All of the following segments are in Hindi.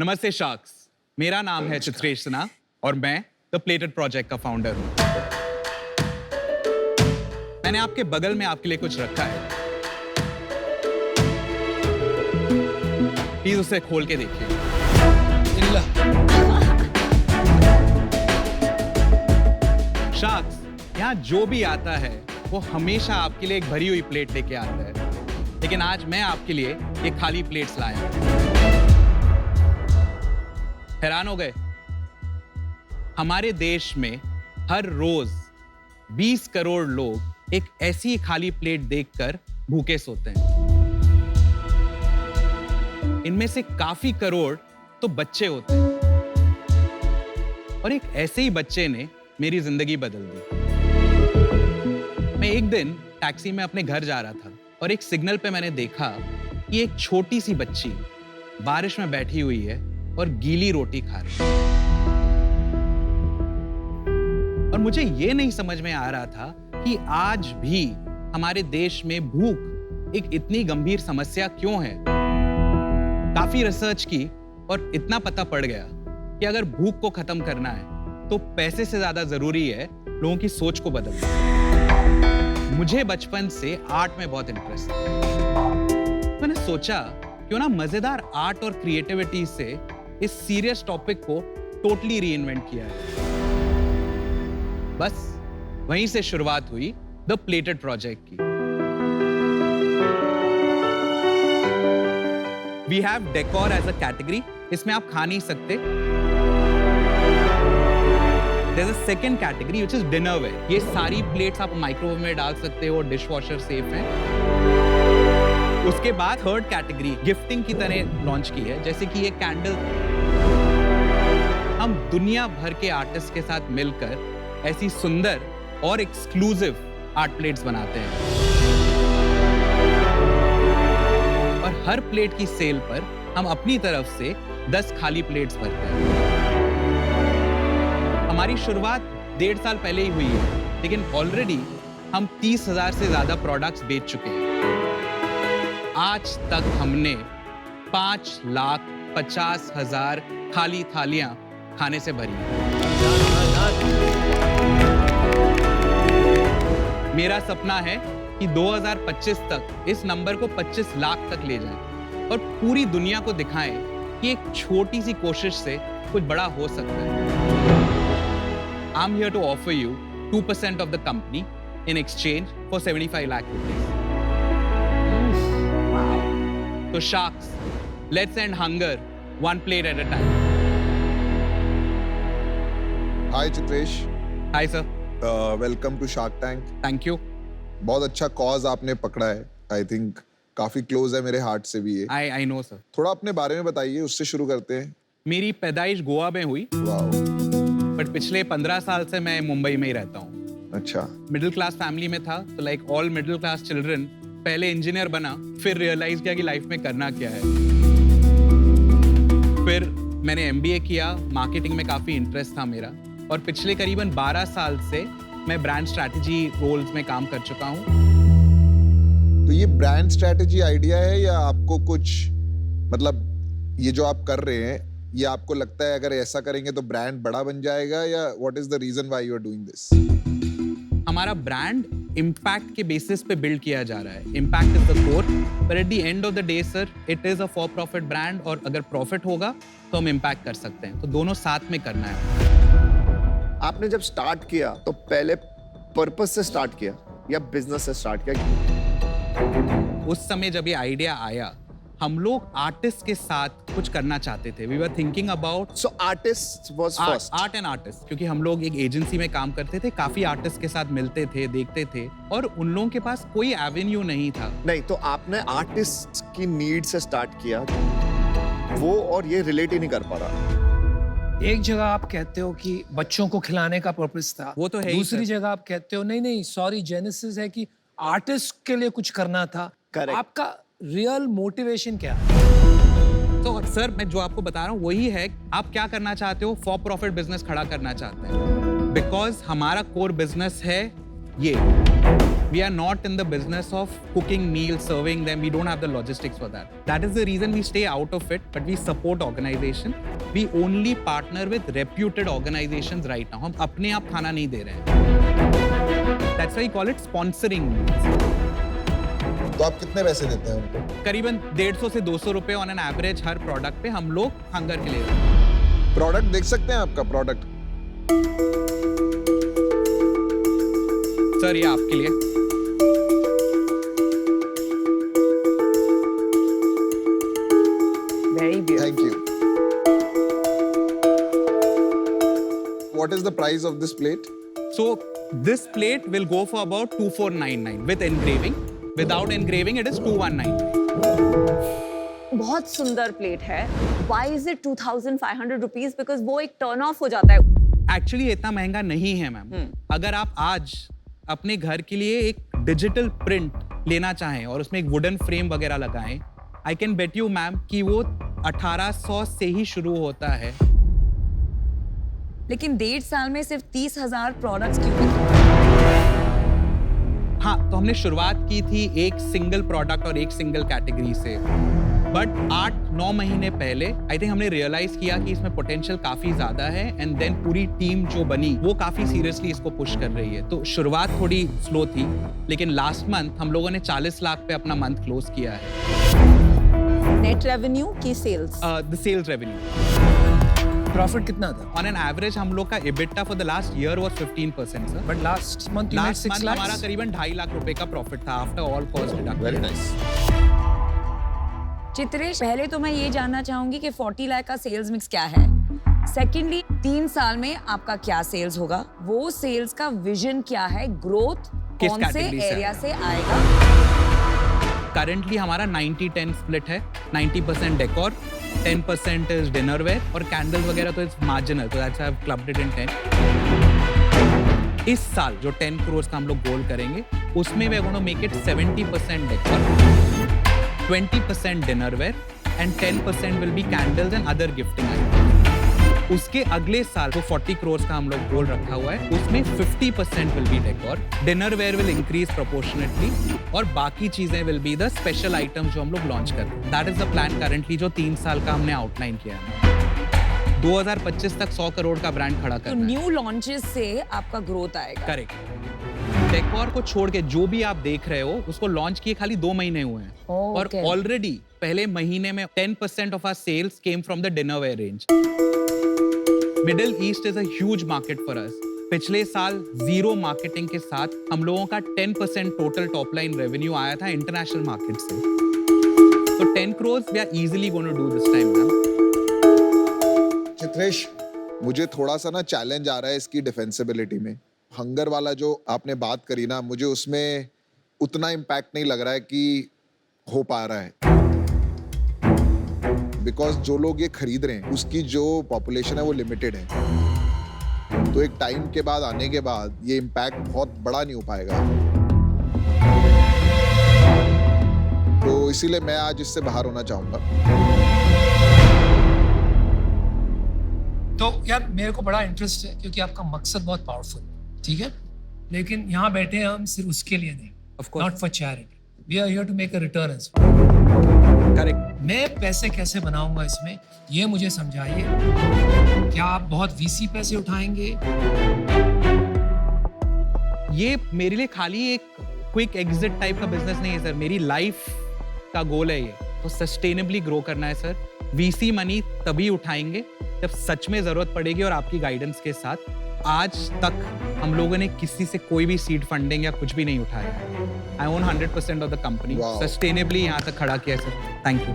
नमस्ते शार्क्स, मेरा नाम है चित्रेश सिन्हा और मैं द प्लेटेड प्रोजेक्ट का फाउंडर हूं। मैंने आपके बगल में आपके लिए कुछ रखा है, प्लीज उसे खोल के देखिए। शार्क्स, यहाँ जो भी आता है वो हमेशा आपके लिए एक भरी हुई प्लेट लेके आता है, लेकिन आज मैं आपके लिए ये खाली प्लेट्स लाया हूं। हैरान हो गए? हमारे देश में हर रोज 20 करोड़ लोग एक ऐसी खाली प्लेट देखकर भूखे सोते हैं। इनमें से काफी करोड़ तो बच्चे होते हैं, और एक ऐसे ही बच्चे ने मेरी जिंदगी बदल दी। मैं एक दिन टैक्सी में अपने घर जा रहा था और एक सिग्नल पे मैंने देखा कि एक छोटी सी बच्ची बारिश में बैठी हुई है और गीली रोटी खा रही है। और मुझे ये नहीं समझ में आ रहा था कि आज भी हमारे देश में भूख एक इतनी गंभीर समस्या क्यों है। काफी रिसर्च की और इतना पता पड़ गया कि अगर भूख को खत्म करना है तो पैसे से ज्यादा जरूरी है लोगों की सोच को बदलना। मुझे बचपन से आर्ट में बहुत इंटरेस्ट है। मैंने सोचा क्यों ना मजेदार आर्ट और क्रिएटिविटी से इस सीरियस टॉपिक को टोटली रीइन्वेंट किया है। बस वहीं से शुरुआत हुई द प्लेटेड प्रोजेक्ट की। We have decor as a category, इसमें आप खा नहीं सकते। There's a second category which is dinnerware. ये सारी प्लेट्स आप माइक्रोवेव में डाल सकते हो, डिशवॉशर सेफ है। उसके बाद थर्ड कैटेगरी गिफ्टिंग की तरह लॉन्च की है, जैसे कि ये कैंडल। हम दुनिया भर के आर्टिस्ट के साथ मिलकर ऐसी सुंदर और एक्सक्लूसिव आर्ट प्लेट्स बनाते हैं, और हर प्लेट की सेल पर हम अपनी तरफ से 10 खाली प्लेट्स भरते हैं। हमारी शुरुआत 1.5 साल पहले ही हुई है, लेकिन ऑलरेडी हम 30,000 से ज्यादा प्रोडक्ट्स बेच चुके हैं। आज तक हमने 5,50,000 खाली थालियां खाने से भरी हैं। मेरा सपना है कि 2025 तक इस नंबर को 25 लाख तक ले जाएं और पूरी दुनिया को दिखाएं कि एक छोटी सी कोशिश से कुछ बड़ा हो सकता है। I'm here to offer you 2% of the company in exchange for 75 lakh rupees. Wow. So sharks, let's end hunger one plate at a time. Hi Chitresh. Hi sir. Welcome to Shark Tank. Thank you. बहुत अच्छा कॉज आपने पकड़ा है। I think काफी क्लोज है मेरे हार्ट से भी ये। I know sir. थोड़ा अपने बारे में बताइए, उससे शुरू करते हैं। मेरी पैदाइश गोवा में हुई। वाओ। बट पिछले 15 साल से मैं मुंबई में ही रहता हूँ। अच्छा। मिडिल क्लास फैमिली में था, तो like all middle class children पहले इंजीनियर बना, फिर रियलाइज किया कि लाइफ में करना क्या है। फिर मैंने एमबीए किया, मार्केटिंग में काफी इंटरेस्ट था मेरा, और पिछले करीबन 12 साल से मैं ब्रांड स्ट्रैटेजी रोल्स में काम कर चुका हूँ। तो ये ब्रांड स्ट्रैटेजी आइडिया है या आपको कुछ मतलब ये जो आप कर रहे हैं ये आपको लगता है अगर ऐसा करेंगे तो ब्रांड बड़ा बन जाएगा, या what is the reason why you are doing this? हमारा ब्रांड इम्पैक्ट के बेसिस पे बिल्ड किया जा रहा है। इम्पैक्ट इज द कोर, पर at the end of the day sir, it is a for profit brand, और अगर प्रॉफिट होगा तो हम इम्पैक्ट कर सकते हैं, तो दोनों साथ में करना है। आपने जब स्टार्ट किया तो पहले पर्पस से स्टार्ट किया या बिजनेस से स्टार्ट किया? उस समय जब ये आइडिया आया, हम लोग आर्टिस्ट के साथ कुछ करना चाहते थे। We were thinking about so artist was first. Art and artist, क्योंकि हम लोग एक एजेंसी में काम करते थे, काफी आर्टिस्ट के साथ मिलते थे, देखते थे, और उन लोगों के पास कोई एवेन्यू नहीं था। नहीं, तो आपने आर्टिस्ट की नीड से स्टार्ट किया, वो और ये रिलेट ही नहीं कर पा रहा। एक जगह आप कहते हो कि बच्चों को खिलाने का पर्पस था, वो तो है ही दूसरी सर। जगह आप कहते हो नहीं सॉरी, जेनेसिस है कि आर्टिस्ट के लिए कुछ करना था। Correct. आपका रियल मोटिवेशन क्या? तो सर, मैं जो आपको बता रहा हूँ वही है, आप क्या करना चाहते हो? फॉर प्रॉफिट बिजनेस खड़ा करना चाहते हैं, बिकॉज हमारा कोर बिजनेस है ये। We are not in the business of cooking meals, serving them. We don't have the logistics for that. That is the reason we stay out of it, but we support organization. We only partner with reputed organizations right now. हम अपने आप खाना नहीं दे रहे हैं. That's why we call it sponsoring meals. तो आप कितने पैसे देते हैं उनको? करीबन 150 से 200 रुपए on an average her product पे हम लोग हंगर के लिए देते हैं. प्रोडक्ट देख सकते हैं आपका प्रोडक्ट? सर ये आपके लिए. Very beautiful. Thank you. What is the price of this plate? So this plate will go for about 2499 with engraving. Without engraving it is 2199. बहुत सुंदर प्लेट है. Why is it 2,500 rupees? Because वो एक टर्न ऑफ हो जाता है. एक्चुअली इतना महंगा नहीं है मैम. अगर आप आज अपने घर के लिए एक डिजिटल प्रिंट लेना चाहें और उसमें एक वुडन फ्रेम वगैरह लगाएं, I can bet you ma'am कि वो 1800 से ही शुरू होता है. लेकिन 1.5 साल में सिर्फ 30,000 प्रोडक्ट्स क्यों बिके? हाँ, तो हमने शुरुआत की थी एक सिंगल प्रोडक्ट और एक सिंगल कैटेगरी से, बट 8-9 महीने पहले आई थिंक हमने रियलाइज किया कि इसमें पोटेंशियल काफी ज्यादा है, एंड देन पूरी टीम जो बनी वो काफी सीरियसली इसको पुश कर रही है. तो शुरुआत थोड़ी स्लो थी, लेकिन लास्ट मंथ हम लोगों ने 40 लाख पे अपना मंथ क्लोज किया है. नेट रेवेन्यू की sales? The sales revenue. Profit कितना था? ऑन एन एवरेज हम लोग का EBITDA for the last year was 15% sir. But last month you made last 6 month lakh. हमारा करीबन 2.5 लाख रुपए का प्रॉफिट था after all cost deduct. Very nice. Chitresh, पहले तो मैं ये जानना चाहूंगी कि 40 लाख का सेल्स मिक्स क्या है. सेकेंडली, 3 साल में आपका क्या सेल्स होगा? वो सेल्स का विजन क्या है? ग्रोथ किस कौन से category से एरिया से आएगा? करंटली हमारा 90-10 स्प्लिट है. 90% डेकोर, 10% इज डिनर वेयर और कैंडल्स वगैरह तो इट्स मार्जिनल, तो that's I have clubbed it in 10. इस साल जो 10 करोड़ का हम लोग गोल करेंगे उसमें we are going to make it 70% decor, 20% dinner ware and 10% will be candles and other gifting items. उसके अगले साल जो 40 करोड़ का हम लोग गोल रखा हुआ है उसमें 50% will be decor, dinner ware will increase proportionately और बाकी चीजें will be the special items जो हम लोग लॉन्च कर रहे हैं. That is the plan currently जो 3 साल का हमने आउटलाइन किया है. 2025 तक 100 करोड़ का ब्रांड खड़ा तो करना है. न्यू लॉन्चेस से आपका ग्रोथ आएगा. करेक्ट. डेकोर को छोड़ के जो भी आप देख रहे हो उसको लॉन्च किए खाली 2 महीने हुए हैं. और okay. ऑलरेडी पहले महीने में 10% of our sales came from the dinner ware range. Middle east is a huge market for us. पिछले साल जीरो मार्केटिंग के साथ हम लोगों का 10% टोटल टॉप लाइन रेवेन्यू आया था इंटरनेशनल मार्केट से. तो 10 crore we are easily going to do this time ma'am. Chitresh, मुझे थोड़ा सा ना चैलेंज आ रहा है इसकी डिफेंसिबिलिटी में. हंगर वाला जो आपने बात करी ना, मुझे उसमें उतना इम्पैक्ट नहीं लग रहा है कि हो पा रहा है, बिकॉज जो लोग ये खरीद रहे हैं उसकी जो पॉपुलेशन है वो लिमिटेड है. तो एक टाइम के बाद आने के बाद ये इम्पैक्ट बहुत बड़ा नहीं हो पाएगा. तो इसीलिए मैं आज इससे बाहर होना चाहूंगा. तो यार मेरे को बड़ा इंटरेस्ट है क्योंकि आपका मकसद बहुत पावरफुल है, ठीक है, लेकिन यहाँ बैठे हैं हम सिर्फ उसके लिए नहीं, Of course. Not for charity. We are here to make a return. Correct. मैं पैसे कैसे बनाऊंगा इसमें, ये मुझे समझाइए. क्या आप बहुत वीसी पैसे उठाएंगे? ये मेरे लिए खाली एक क्विक एग्जिट टाइप का बिजनेस नहीं है सर. मेरी लाइफ का गोल है ये. तो सस्टेनेबली ग्रो करना है सर. वीसी मनी तभी उठाएंगे जब सच में जरूरत पड़ेगी और आपकी गाइडेंस के साथ. आज तक हम लोगों ने किसी से कोई भी सीड फंडिंग या कुछ भी नहीं उठाया. I own 100% of the company. Wow. Sustainably यहाँ तक खड़ा किया सर. Thank you.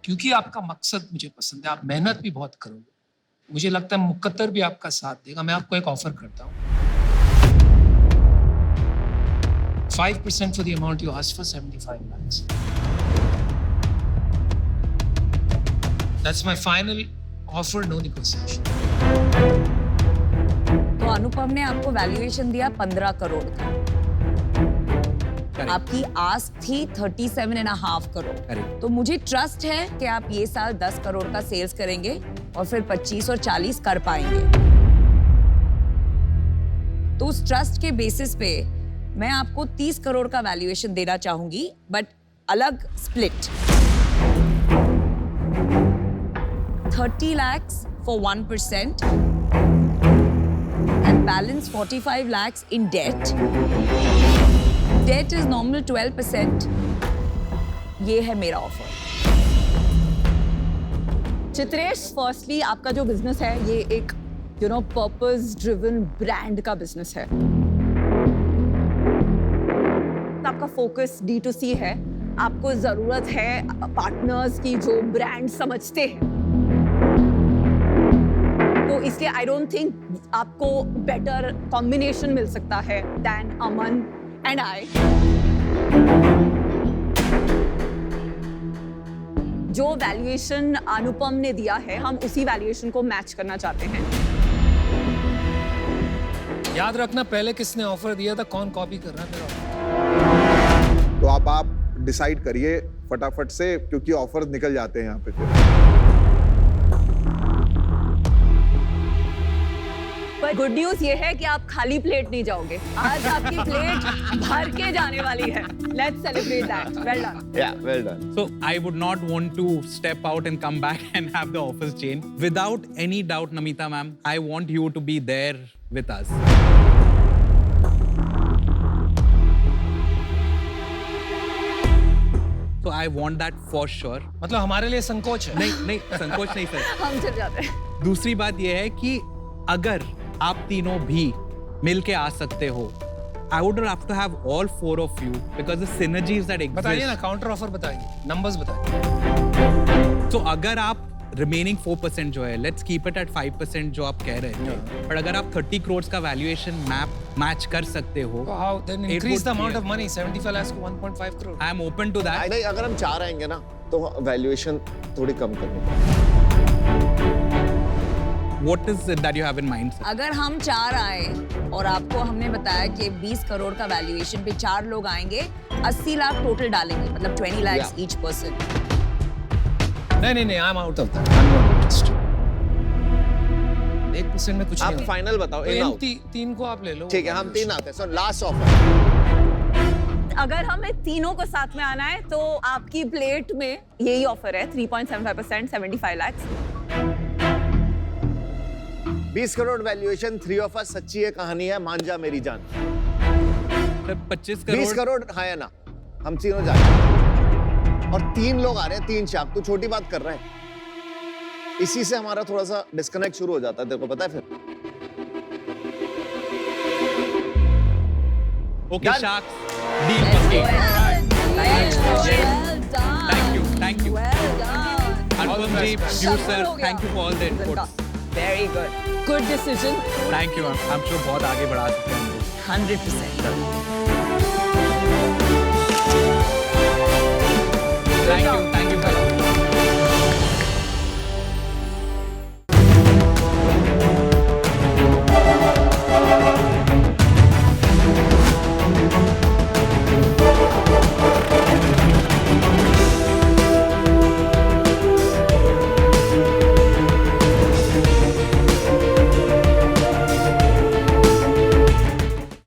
क्योंकि आपका मकसद मुझे पसंद है, आप मेहनत भी बहुत करोगे. मुझे लगता है मुकद्दर भी आपका साथ देगा. मैं आपको एक ऑफर करता हूँ. 5% for the amount you asked for, 75 lakhs. That's my final offer, no negotiation. तो अनुपम ने आपको वैल्यूएशन दिया 15 करोड़ का. आपकी आस्क थी 37.5 करोड़. Correct. तो मुझे ट्रस्ट है कि आप ये साल 10 करोड़ का सेल्स करेंगे और फिर 25 और 40 कर पाएंगे. तो उस ट्रस्ट के बेसिस पे मैं आपको 30 करोड़ का वैल्यूएशन देना चाहूंगी, बट अलग split. 30 lakhs for 1% and balance 45 lakhs in debt. Debt is normal 12%. ये है मेरा ऑफर। चित्रेश, फर्स्टली आपका जो बिजनेस है ये एक पर्पस ड्रिवन ब्रांड का बिजनेस है। आपका फोकस D2C है, आपको जरूरत है पार्टनर्स की जो ब्रांड समझते हैं, तो इसलिए आई डोंट थिंक आपको बेटर कॉम्बिनेशन मिल सकता है दैन अमन एंड आई। जो वैल्यूएशन अनुपम ने दिया है, हम उसी वैल्यूएशन को मैच करना चाहते हैं। याद रखना, पहले किसने ऑफर दिया था, कौन कॉपी कर रहा है मेरा ऑफर। तो आप डिसाइड करिए फटाफट से, क्योंकि ऑफर निकल जाते हैं यहाँ पे फिर। पर गुड न्यूज ये है कि आप खाली प्लेट नहीं जाओगे, आज आपकी प्लेट भर के जाने वाली है। Let's celebrate that. Well done. Yeah, well done. So I would not want to step out and come back and have the offers change. Without any doubt, Namita ma'am, I want you to be there with us. So I want that for sure. मतलब हमारे लिए संकोच है। नहीं संकोच नहीं सर। हम चल जाते हैं। दूसरी बात यह है कि अगर आप तीनों भी मिल के आ सकते हो, I would have to have all four of you because the synergies that बताइए ना, exist. काउंटर ऑफर बताइए, नंबर्स बताइए। तो अगर आप रिमेनिंग 4% जो है, लेट्स कीप इट एट 5% जो आप कह रहे थे, पर अगर आप 30 करोड़ का वैल्यूएशन मैच कर सकते हो, तो how then it increase would the amount be of money 75 lakh को 1.5 crore. I am open to that. नहीं, अगर हम 4 आएंगे ना तो वैल्यूएशन थोड़ी कम करनी। What is it that you have in mind, sir? अगर हम 4 आए और आपको हमने बताया कि 20 करोड़ का वैल्यूएशन पे 4 लोग आएंगे, 80 लाख टोटल डालेंगे, मतलब 20 lakhs Yeah. each person। नहीं, I am out of that. I am not interested. 1% में कुछ आप नहीं होगा। फाइनल बताओ, तो इन इन आउट। तीन को आप ले लो। ठीक है, हम 3 आते हैं। So last offer. अगर हमें तीनों को साथ में आना है तो आपकी प्लेट में यही ऑफर है, 3.75%, 75 lakhs। 20 crore valuation, 3 of us, सच्ची है कहानी है, मान जा मेरी जान। Sir, 25 20 करोड़ करोड़ हाँ या ना, हम तीनों जा रहे हैं और 3 लोग आ रहे हैं, 3 चाक, तू छोटी बात कर रहा है। इसी से हमारा थोड़ा सा डिस्कनेक्ट शुरू हो जाता है, तेरे को पता है फिर। Okay, Done. Sharks. Deal पक्की. Well done. Thank you. Well done. Anupam ji, you sir, thank you for all the inputs. Very good. Good decision. Thank you, ma'am. I'm sure बहुत आगे बढ़ा सकते हैं हम लोग. 100%. Thank you.